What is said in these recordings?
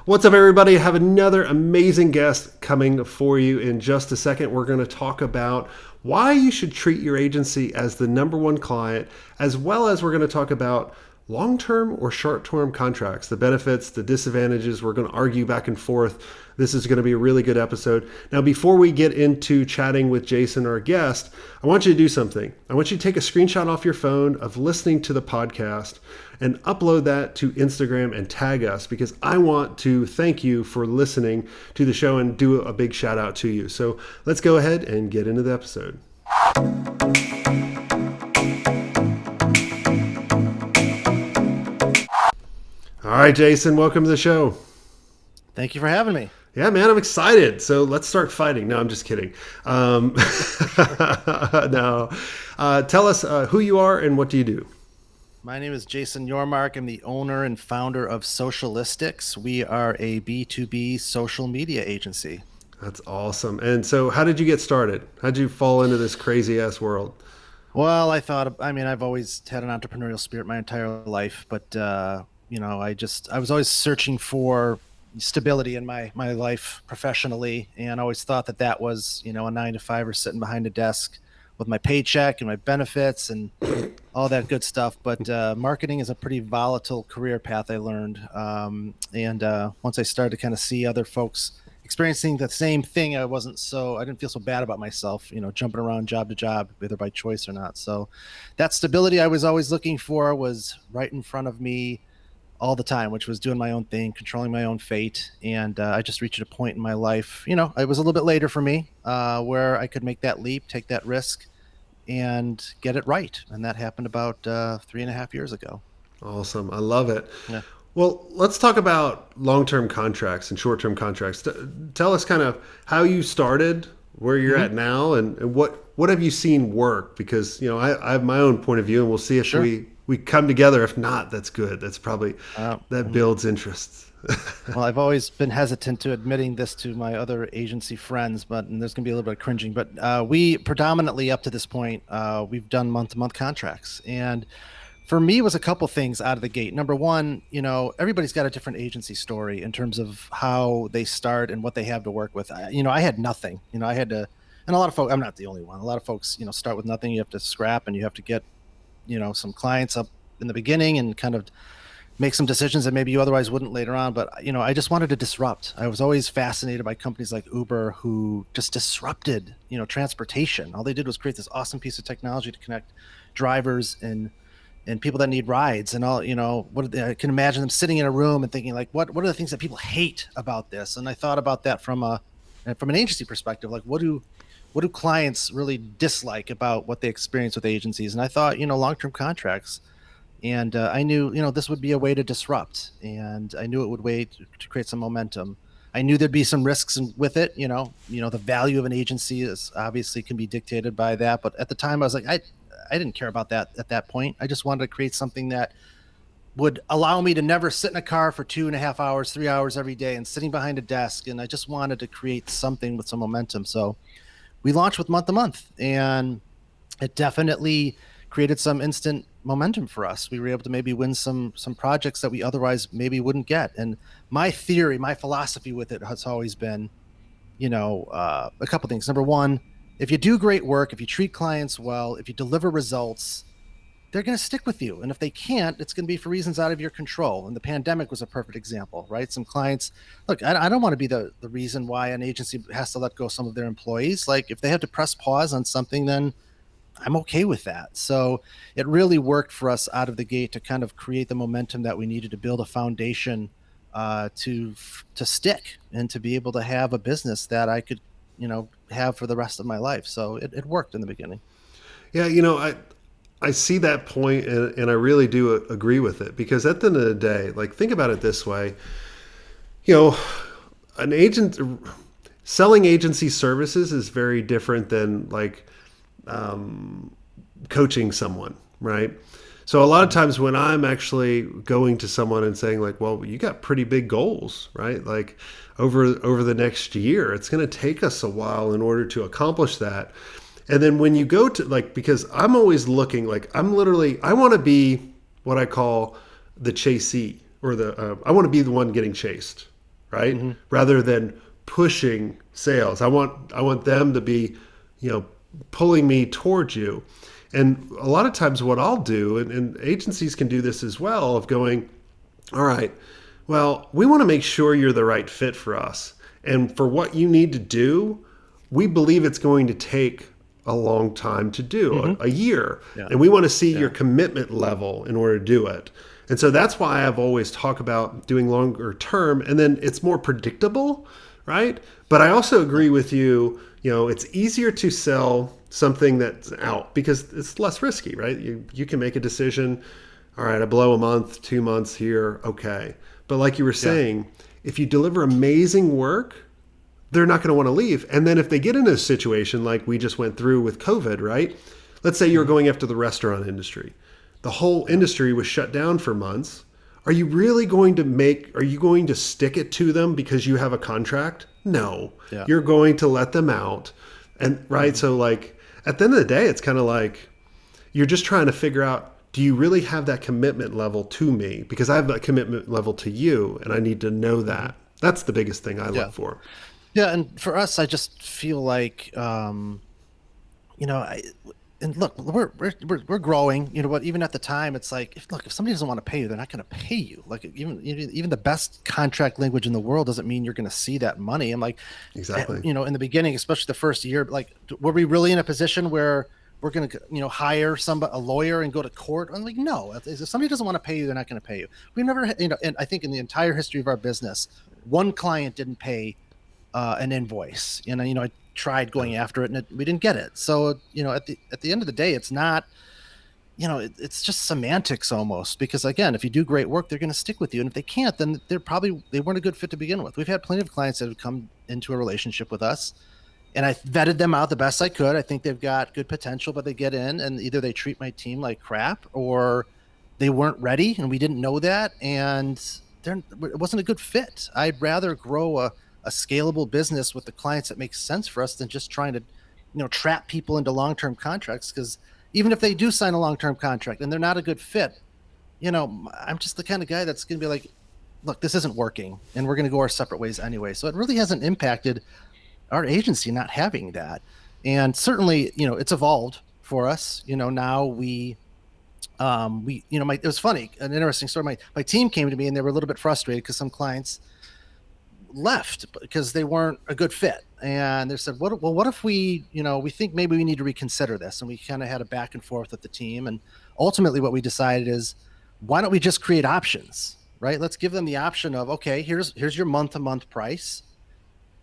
What's up, everybody? I have another amazing guest coming for you in just a second. We're going to talk about why you should treat your agency as the number one client, as well as we're going to talk about long-term or short-term contracts, the benefits, the disadvantages. We're going to argue back and forth. This is going to be a really good episode. Now, before we get into chatting with Jason, our guest, I want you to do something. I want you to take a screenshot off your phone of listening to the podcast and upload that to Instagram and tag us, because I want to thank you for listening to the show and do a big shout out to you. So let's go ahead and get into the episode. All right, Jason, welcome to the show. Thank you for having me. Yeah, man, I'm excited. So let's start fighting. No, I'm just kidding. No. Tell us who you are and what do you do? My name is Jason Yormark. I'm the owner and founder of Socialistics. We are a B2B social media agency. That's awesome. And so how did you get started? How did you fall into this crazy ass world? Well, I've always had an entrepreneurial spirit my entire life, but I was always searching for stability in my life professionally, and always thought that was, a 9 to 5 or sitting behind a desk with my paycheck and my benefits and all that good stuff. But marketing is a pretty volatile career path, I learned. And once I started to kind of see other folks experiencing the same thing, I didn't feel so bad about myself, jumping around job to job, whether by choice or not. So that stability I was always looking for was right in front of me all the time, which was doing my own thing, controlling my own fate. And I just reached a point in my life, it was a little bit later for me, where I could make that leap, take that risk, and get it right. And that happened about 3.5 years ago. Awesome. I love it. Yeah. Well, let's talk about long-term contracts and short-term contracts. Tell us kind of how you started, where you're at now, and what have you seen work? Because, I have my own point of view, and we'll see if we come together. If not, that's good. That's probably, that builds interest. Well, I've always been hesitant to admitting this to my other agency friends, and there's going to be a little bit of cringing. But we predominantly, up to this point, we've done month-to-month contracts. And for me, it was a couple things out of the gate. Number one, everybody's got a different agency story in terms of how they start and what they have to work with. I had nothing. I had to, and a lot of folks, I'm not the only one. A lot of folks, start with nothing. You have to scrap, and you have to get, some clients up in the beginning and kind of make some decisions that maybe you otherwise wouldn't later on. But, I just wanted to disrupt. I was always fascinated by companies like Uber, who just disrupted, transportation. All they did was create this awesome piece of technology to connect drivers and people that need rides and all. I can imagine them sitting in a room and thinking, like, what are the things that people hate about this? And I thought about that from an agency perspective, like what do clients really dislike about what they experience with agencies? And I thought, long-term contracts. And I knew, this would be a way to disrupt, and I knew it would to create some momentum. I knew there'd be some risks with it. The value of an agency is obviously can be dictated by that. But at the time, I was like, I didn't care about that at that point. I just wanted to create something that would allow me to never sit in a car for 2.5 hours, 3 hours every day and sitting behind a desk. And I just wanted to create something with some momentum. So we launched with month to month, and it definitely created some instant momentum for us. We were able to maybe win some projects that we otherwise maybe wouldn't get. And my theory, my philosophy with it has always been, a couple things. Number one, if you do great work, if you treat clients well, if you deliver results, they're going to stick with you. And if they can't, it's going to be for reasons out of your control. And the pandemic was a perfect example, right? Some clients, look, I don't want to be the reason why an agency has to let go some of their employees. Like, if they have to press pause on something, then I'm okay with that. So it really worked for us out of the gate to kind of create the momentum that we needed to build a foundation to stick and to be able to have a business that I could, have for the rest of my life. So it worked in the beginning. Yeah, I see that point, and I really do agree with it, because at the end of the day, like, think about it this way, an agent selling agency services is very different than like coaching someone, right? So a lot of times when I'm actually going to someone and saying, like, well, you got pretty big goals, right? Like over the next year, it's going to take us a while in order to accomplish that. And then when you go to, like, because I'm always looking, like, I want to be what I call the chasee, or I want to be the one getting chased, right? Rather than pushing sales. I want them to be, pulling me towards you. And a lot of times what I'll do, and agencies can do this as well, of going, all right, well, we want to make sure you're the right fit for us. And for what you need to do, we believe it's going to take a long time to do, a year. Yeah. And we want to see your commitment level in order to do it. And so that's why I've always talked about doing longer term, and then it's more predictable, right? But I also agree with you, it's easier to sell something that's out because it's less risky, right? You can make a decision, all right, I blow a month, 2 months here, okay. But like you were saying, if you deliver amazing work, they're not going to want to leave. And then if they get in a situation like we just went through with COVID, right? Let's say you're going after the restaurant industry. The whole industry was shut down for months. Are you going to stick it to them because you have a contract? No. Yeah. You're going to let them out. And right. So like at the end of the day, it's kind of like you're just trying to figure out, do you really have that commitment level to me? Because I have that commitment level to you and I need to know that. That's the biggest thing I look for. Yeah. And for us, I just feel like, and look, we're growing. You know what? Even at the time, it's like, if somebody doesn't want to pay you, they're not going to pay you. Like even the best contract language in the world doesn't mean you're going to see that money. I'm like, exactly. In the beginning, especially the first year, like, were we really in a position where we're going to, hire a lawyer and go to court? I'm like, no. If somebody doesn't want to pay you, they're not going to pay you. We've never, and I think in the entire history of our business, one client didn't pay an invoice, and I tried going after it and we didn't get it. So, at the end of the day, it's not, it's just semantics almost, because again, if you do great work, they're going to stick with you. And if they can't, then they weren't a good fit to begin with. We've had plenty of clients that have come into a relationship with us and I vetted them out the best I could. I think they've got good potential, but they get in and either they treat my team like crap or they weren't ready and we didn't know that. And it wasn't a good fit. I'd rather grow a scalable business with the clients that makes sense for us than just trying to, trap people into long-term contracts. Because even if they do sign a long-term contract and they're not a good fit, I'm just the kind of guy that's going to be like, look, this isn't working and we're going to go our separate ways anyway. So it really hasn't impacted our agency not having that. And certainly, it's evolved for us. Now it was funny, an interesting story. My team came to me and they were a little bit frustrated because some clients left because they weren't a good fit. And they said, what if we think maybe we need to reconsider this? And we kind of had a back and forth with the team. And ultimately what we decided is, why don't we just create options, right? Let's give them the option of, okay, here's your month-to-month price.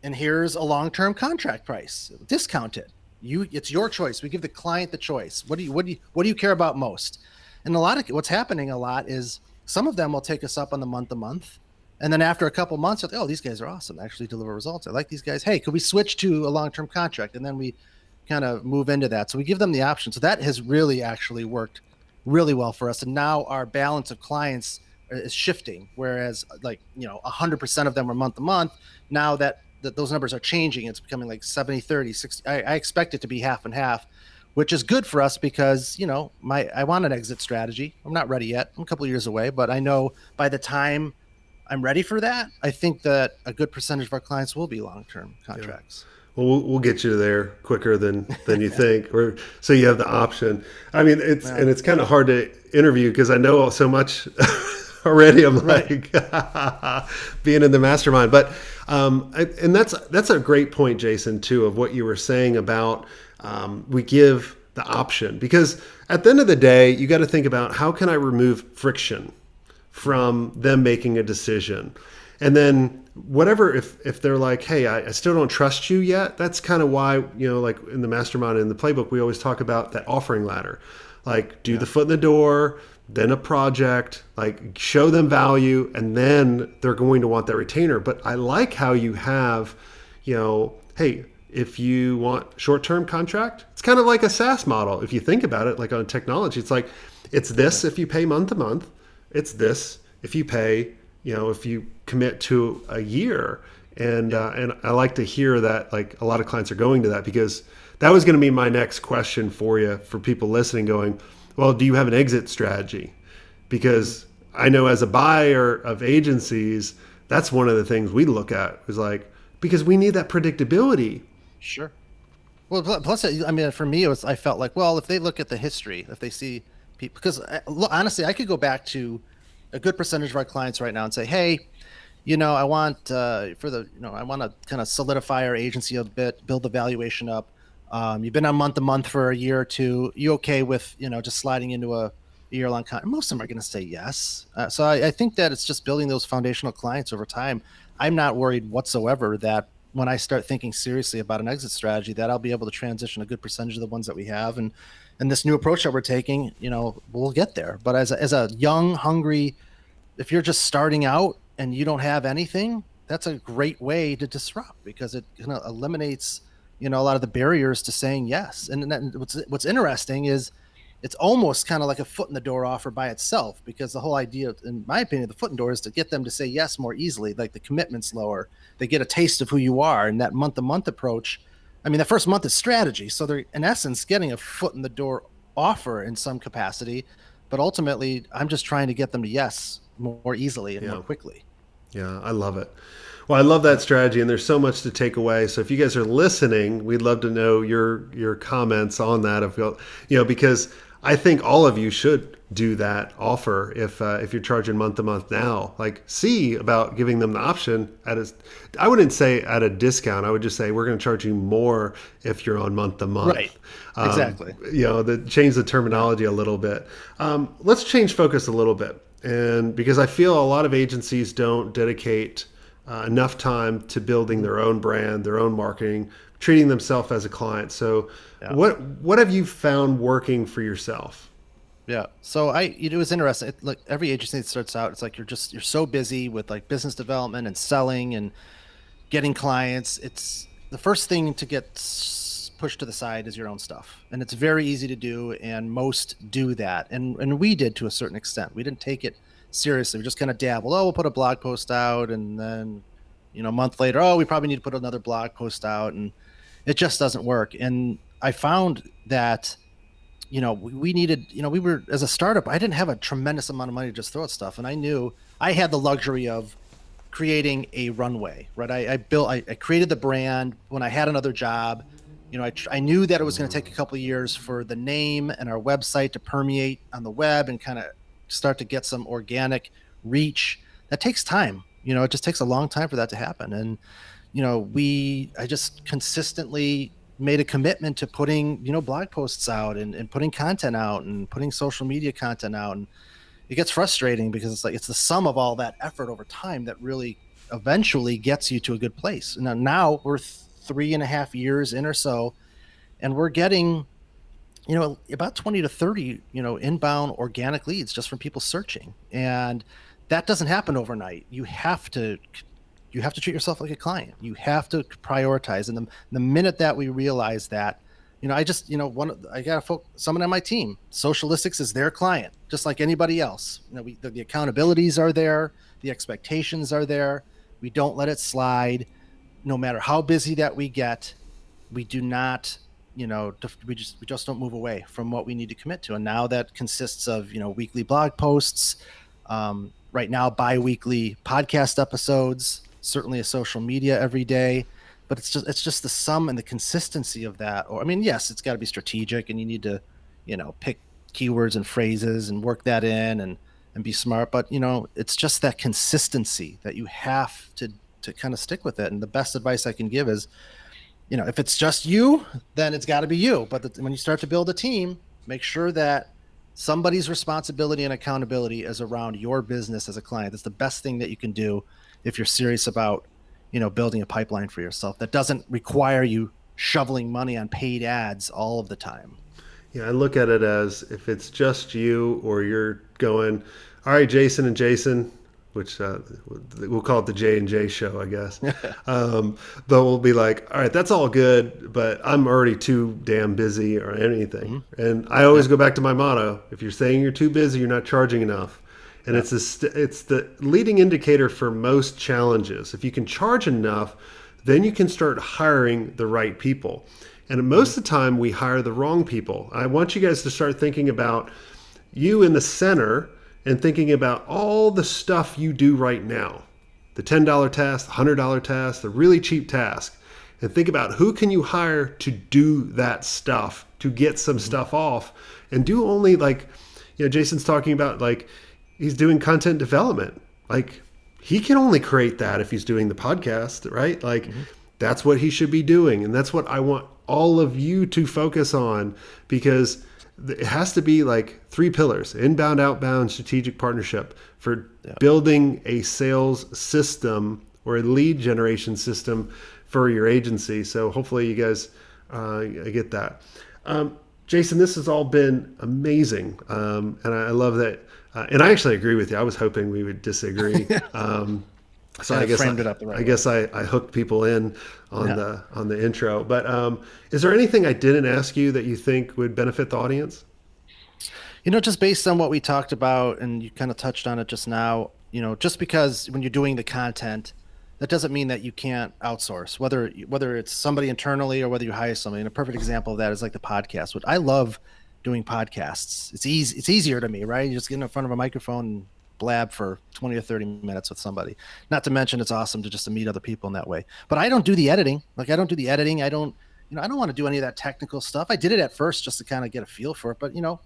And here's a long-term contract price, discounted. It's your choice. We give the client the choice. What do you care about most? And what's happening a lot is some of them will take us up on the month-to-month. And then after a couple months, they'll, oh, these guys are awesome. They actually deliver results. I like these guys. Hey, could we switch to a long-term contract? And then we kind of move into that. So we give them the option. So that has really actually worked really well for us. And now our balance of clients is shifting. Whereas 100% of them were month to month. Now that those numbers are changing, it's becoming like 70, 30, 60. I expect it to be half and half, which is good for us because, I want an exit strategy. I'm not ready yet. I'm a couple of years away, but I know by the time I'm ready for that, I think that a good percentage of our clients will be long-term contracts. Yeah. Well, we'll get you there quicker than you think. So you have the option. I mean, it's kind of hard to interview because I know so much already. I'm like being in the mastermind, but and that's a great point, Jason, too, of what you were saying about we give the option, because at the end of the day, you got to think about, how can I remove friction from them making a decision? And then whatever, if they're like, hey, I still don't trust you yet, that's kind of why, like in the mastermind, in the playbook, we always talk about that offering ladder. Like, do the foot in the door, then a project, like show them value, and then they're going to want that retainer. But I like how you have, hey, if you want short-term contract, it's kind of like a SaaS model. If you think about it, like on technology, it's like, it's this if you pay month to month. It's this if you pay, if you commit to a year. And I like to hear that, like, a lot of clients are going to that, because that was going to be my next question for you, for people listening, going, well, do you have an exit strategy? Because I know as a buyer of agencies, that's one of the things we look at is like, because we need that predictability. Sure. Well, plus, I mean, for me, it was I felt like, well, if they look at the history, if they see people, because honestly, I could go back to a good percentage of our clients right now and say, hey, I want I want to kind of solidify our agency a bit, build the valuation up. You've been on month to month for a year or two. You okay with just sliding into a year-long contract? Most of them are going to say yes. So I think that it's just building those foundational clients over time. I'm not worried whatsoever that when I start thinking seriously about an exit strategy, that I'll be able to transition a good percentage of the ones that we have, and this new approach that we're taking, we'll get there. But as a young, hungry, if you're just starting out and you don't have anything, that's a great way to disrupt because it kind of eliminates, a lot of the barriers to saying yes. And then what's interesting is it's almost kind of like a foot in the door offer by itself, because the whole idea, in my opinion, the foot in the door is to get them to say yes more easily. Like the commitment's lower, they get a taste of who you are, and that month to month approach. I mean, the first month is strategy, so they're in essence getting a foot in the door offer in some capacity, but ultimately, I'm just trying to get them to yes more easily and more Yeah. quickly. Yeah, I love it. Well, I love that strategy, and there's so much to take away. So if you guys are listening, we'd love to know your comments on that. Because I think all of you should do that offer if you're charging month to month now. Like, see about giving them the option I wouldn't say at a discount. I would just say we're going to charge you more if you're on month to month. Right. Exactly. Change the terminology a little bit. Let's change focus a little bit. And because I feel a lot of agencies don't dedicate enough time to building their own brand, their own marketing, treating themselves as a client. So, Yeah. what have you found working for yourself? Yeah. So it was interesting. Like every agency that starts out, it's like you're so busy with like business development and selling and getting clients. It's the first thing to get pushed to the side is your own stuff, and it's very easy to do, and most do that, and we did to a certain extent. We didn't take it seriously. We just kind of dabbled. Oh, we'll put a blog post out, and then a month later, oh, we probably need to put another blog post out, and it just doesn't work. And I found that we needed, we were, as a startup, I didn't have a tremendous amount of money to just throw at stuff, and I knew I had the luxury of creating a runway, right? I created the brand when I had another job. I knew that it was going to take a couple of years for the name and our website to permeate on the web and kind of start to get some organic reach. That takes time. It just takes a long time for that to happen. And, I just consistently made a commitment to putting, blog posts out and putting content out and putting social media content out. And it gets frustrating because it's the sum of all that effort over time that really eventually gets you to a good place. Now we're 3.5 years in or so, and we're getting, about 20 to 30, inbound organic leads just from people searching. And that doesn't happen overnight. You have to treat yourself like a client. You have to prioritize. And the minute that we realize that, I just, I got someone on my team, Socialistics is their client, just like anybody else. The accountabilities are there. The expectations are there. We don't let it slide. No matter how busy that we get, we do not, we just don't move away from what we need to commit to. And now that consists of, weekly blog posts, right now, bi-weekly podcast episodes, certainly a social media every day. But it's just the sum and the consistency of that. Or, I mean, yes, it's got to be strategic, and you need to, pick keywords and phrases and work that in and be smart. But, it's just that consistency that you have to kind of stick with it. And the best advice I can give is, if it's just you, then it's got to be you. But when you start to build a team, make sure that somebody's responsibility and accountability is around your business as a client. That's the best thing that you can do if you're serious about building a pipeline for yourself that doesn't require you shoveling money on paid ads all of the time. Yeah, I look at it as if it's just you, or you're going, all right, Jason and Jason, which we'll call it the J&J show, I guess. But we'll be like, all right, that's all good, but I'm already too damn busy or anything. Mm-hmm. And I always go back to my motto: if you're saying you're too busy, you're not charging enough. And it's the leading indicator for most challenges. If you can charge enough, then you can start hiring the right people. And most of the time, we hire the wrong people. I want you guys to start thinking about you in the center and thinking about all the stuff you do right now. the $10 task, the $100 task, the really cheap task, and think about who can you hire to do that stuff, to get some stuff off, and do only like, Jason's talking about like he's doing content development. Like he can only create that if he's doing the podcast, right? Like that's what he should be doing. And that's what I want all of you to focus on, because it has to be like three pillars: inbound, outbound, strategic partnership, for building a sales system or a lead generation system for your agency. So hopefully you guys get that. Jason, this has all been amazing. And I love that. And I actually agree with you. I was hoping we would disagree. So I guess I guess I hooked people in on the intro. But is there anything I didn't ask you that you think would benefit the audience? Just based on what we talked about, and you kind of touched on it just now, just because when you're doing the content, that doesn't mean that you can't outsource, whether it's somebody internally or whether you hire somebody. And a perfect example of that is like the podcast, which I love doing podcasts. It's easy. It's easier to me, right? You just get in front of a microphone and blab for 20 or 30 minutes with somebody. Not to mention it's awesome to meet other people in that way. But I don't do the editing. I don't want to do any of that technical stuff. I did it at first just to kind of get a feel for it. But, a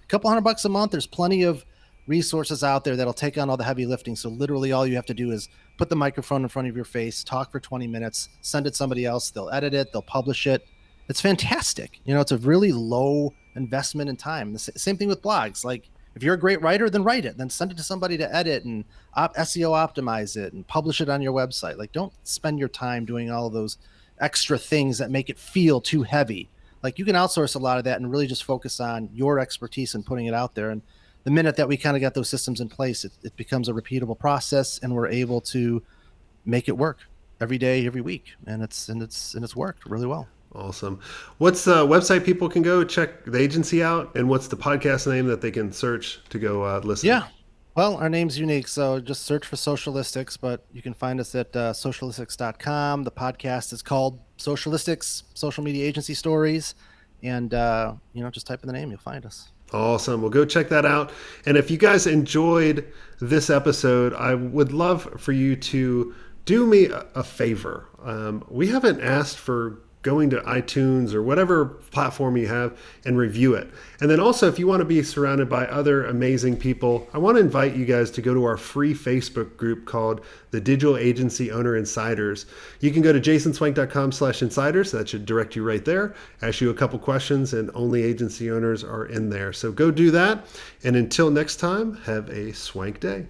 couple $100 a month, there's plenty of resources out there that'll take on all the heavy lifting. So literally all you have to do is put the microphone in front of your face, talk for 20 minutes, send it to somebody else. They'll edit it. They'll publish it. It's fantastic. It's a really low investment in time. The same thing with blogs. Like if you're a great writer, then write it, then send it to somebody to edit and SEO optimize it and publish it on your website. Like don't spend your time doing all of those extra things that make it feel too heavy. Like you can outsource a lot of that and really just focus on your expertise and putting it out there. And the minute that we kind of got those systems in place, it becomes a repeatable process, and we're able to make it work every day, every week. And it's worked really well. Awesome. What's the website people can go check the agency out, and what's the podcast name that they can search to go listen? Yeah. Well, our name's unique, so just search for Socialistics, but you can find us at socialistics.com. The podcast is called Socialistics, Social Media Agency Stories, and just type in the name, you'll find us. Awesome. Well, go check that out. And if you guys enjoyed this episode, I would love for you to do me a favor. We haven't asked for going to iTunes or whatever platform you have and review it. And then also, if you want to be surrounded by other amazing people, I want to invite you guys to go to our free Facebook group called the Digital Agency Owner Insiders. You can go to jasonswenk.com/insiders. That should direct you right there. Ask you a couple questions, and only agency owners are in there. So go do that. And until next time, have a swank day.